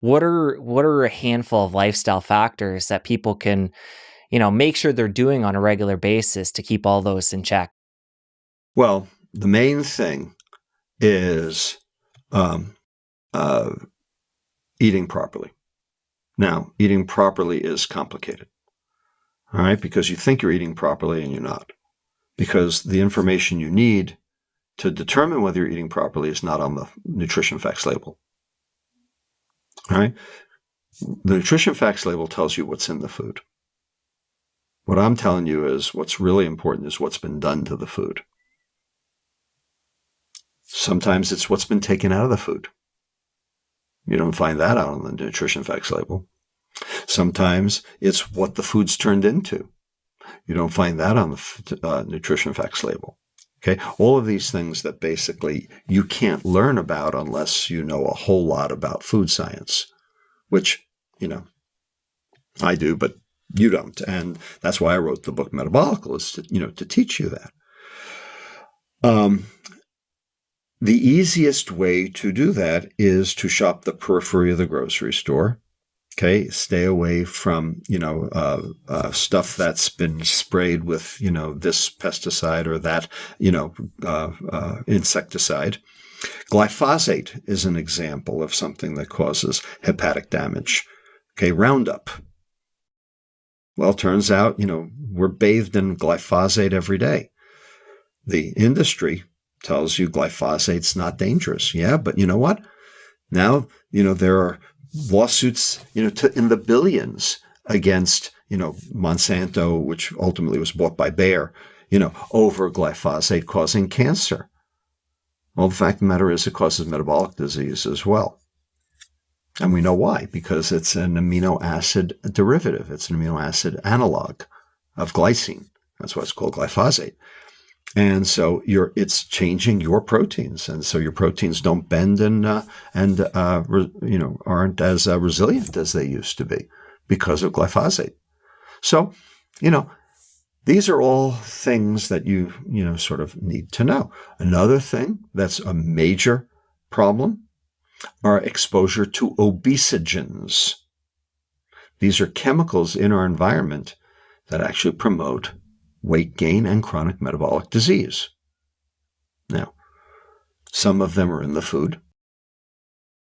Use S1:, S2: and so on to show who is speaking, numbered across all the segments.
S1: what are a handful of lifestyle factors that people can, make sure they're doing on a regular basis to keep all those in check?
S2: Well, the main thing is eating properly. Now, eating properly is complicated, all right, because you think you're eating properly and you're not, because the information you need to determine whether you're eating properly is not on the nutrition facts label. All right? The nutrition facts label tells you what's in the food. What I'm telling you is what's really important is what's been done to the food. Sometimes it's what's been taken out of the food. You don't find that out on the nutrition facts label. Sometimes it's what the food's turned into. You don't find that on the nutrition facts label. Okay, all of these things that basically you can't learn about unless you know a whole lot about food science, which, I do, but you don't. And that's why I wrote the book Metabolical, is to teach you that. The easiest way to do that is to shop the periphery of the grocery store. Okay, stay away from, stuff that's been sprayed with, this pesticide or that, insecticide. Glyphosate is an example of something that causes hepatic damage. Okay, Roundup. Well, turns out, we're bathed in glyphosate every day. The industry tells you glyphosate's not dangerous. Yeah, but you know what? Now, there are lawsuits, in the billions against, Monsanto, which ultimately was bought by Bayer, over glyphosate causing cancer. Well, the fact of the matter is it causes metabolic disease as well. And we know why, because it's an amino acid derivative. It's an amino acid analog of glycine. That's why it's called glyphosate. And so it's changing your proteins, and so your proteins don't bend and aren't as resilient as they used to be because of glyphosate. So, these are all things that you sort of need to know. Another thing that's a major problem are exposure to obesogens. These are chemicals in our environment that actually promote weight gain and chronic metabolic disease. Now, some of them are in the food.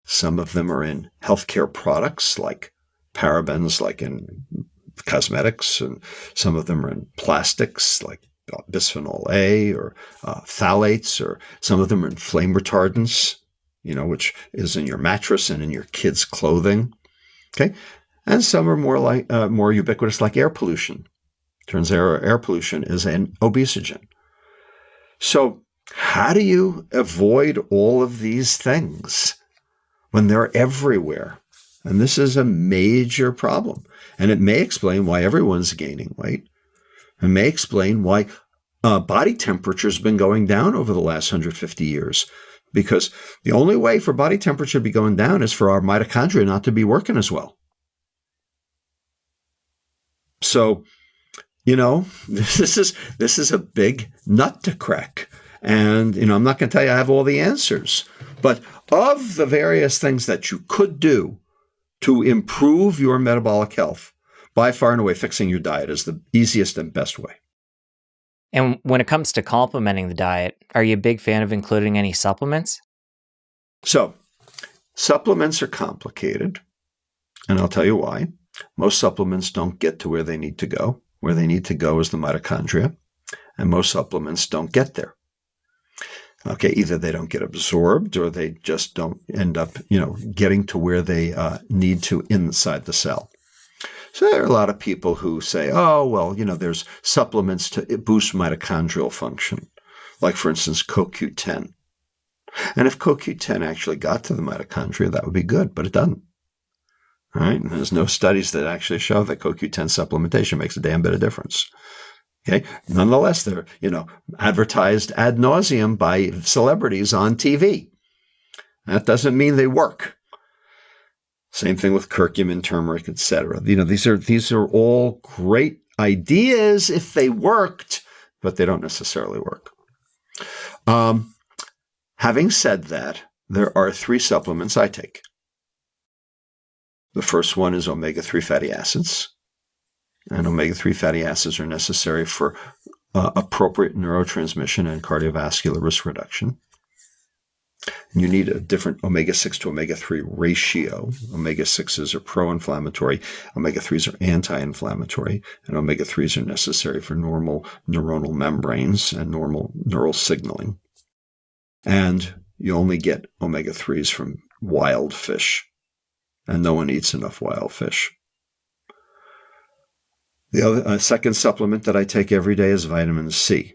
S2: Some of them are in healthcare products like parabens, like in cosmetics, and some of them are in plastics like bisphenol A or phthalates, or some of them are in flame retardants, which is in your mattress and in your kids' clothing. Okay, and some are more ubiquitous, like air pollution. Turns out air pollution is an obesogen. So how do you avoid all of these things when they're everywhere? And this is a major problem. And it may explain why everyone's gaining weight. It may explain why body temperature has been going down over the last 150 years. Because the only way for body temperature to be going down is for our mitochondria not to be working as well. So, this is a big nut to crack. And, I'm not going to tell you I have all the answers. But of the various things that you could do to improve your metabolic health, by far and away, fixing your diet is the easiest and best way.
S1: And when it comes to complementing the diet, are you a big fan of including any supplements?
S2: So, supplements are complicated, and I'll tell you why. Most supplements don't get to where they need to go. Where they need to go is the mitochondria, and most supplements don't get there. Okay, either they don't get absorbed or they just don't end up, getting to where they need to inside the cell. So there are a lot of people who say, oh, well, there's supplements to boost mitochondrial function, like, for instance, CoQ10. And if CoQ10 actually got to the mitochondria, that would be good, but it doesn't. All right, and there's no studies that actually show that CoQ10 supplementation makes a damn bit of difference. Okay, nonetheless, they're advertised ad nauseum by celebrities on TV. That doesn't mean they work. Same thing with curcumin, turmeric, etc. These are all great ideas if they worked, but they don't necessarily work. Having said that, there are 3 supplements I take. The first one is omega-3 fatty acids. And omega-3 fatty acids are necessary for appropriate neurotransmission and cardiovascular risk reduction. And you need a different omega-6 to omega-3 ratio. Omega-6s are pro-inflammatory, omega-3s are anti-inflammatory, and omega-3s are necessary for normal neuronal membranes and normal neural signaling. And you only get omega-3s from wild fish, and no one eats enough wild fish. The other second supplement that I take every day is vitamin C.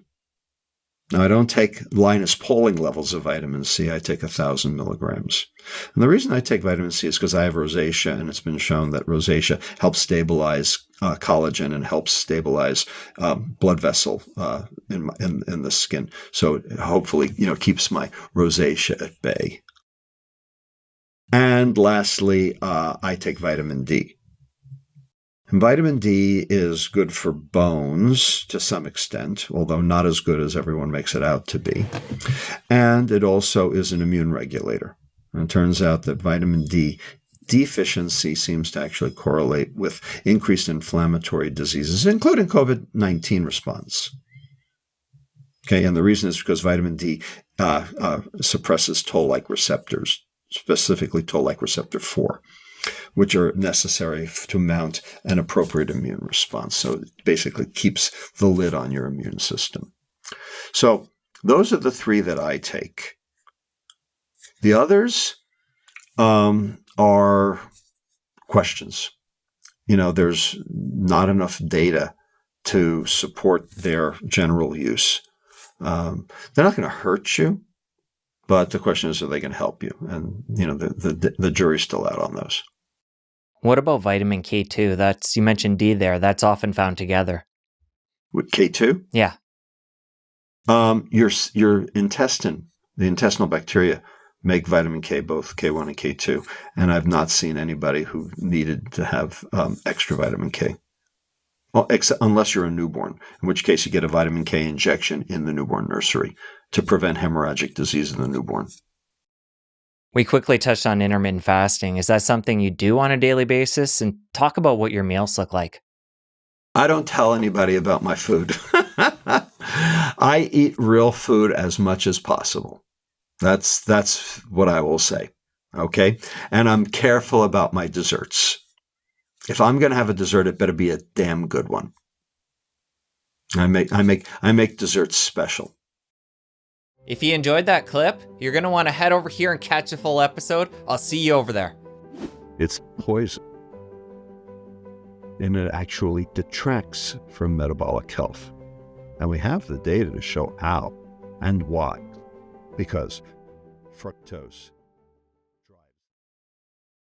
S2: Now, I don't take Linus Pauling levels of vitamin C. I take 1,000 milligrams. And the reason I take vitamin C is because I have rosacea, and it's been shown that rosacea helps stabilize collagen and helps stabilize blood vessel in the skin. So it hopefully, keeps my rosacea at bay. And lastly, I take vitamin D. And vitamin D is good for bones to some extent, although not as good as everyone makes it out to be. And it also is an immune regulator. And it turns out that vitamin D deficiency seems to actually correlate with increased inflammatory diseases, including COVID-19 response. Okay, and the reason is because vitamin D suppresses toll-like receptors, specifically toll-like receptor 4. Which are necessary to mount an appropriate immune response. So it basically keeps the lid on your immune system. So those are the three that I take. The others are questions. There's not enough data to support their general use. They're not going to hurt you, but the question is, are they going to help you? And, the jury's still out on those.
S1: What about vitamin K2? You mentioned D there. That's often found together.
S2: With K2?
S1: Yeah.
S2: Your intestine, the intestinal bacteria, make vitamin K, both K1 and K2. And I've not seen anybody who needed to have extra vitamin K. Well, unless you're a newborn, in which case you get a vitamin K injection in the newborn nursery to prevent hemorrhagic disease in the newborn.
S1: We quickly touched on intermittent fasting. Is that something you do on a daily basis? And talk about what your meals look like.
S2: I don't tell anybody about my food. I eat real food as much as possible. That's what I will say. Okay? And I'm careful about my desserts. If I'm going to have a dessert, it better be a damn good one. I make desserts special.
S1: If you enjoyed that clip, you're going to want to head over here and catch the full episode. I'll see you over there.
S3: It's poison. And it actually detracts from metabolic health. And we have the data to show how and why. Because fructose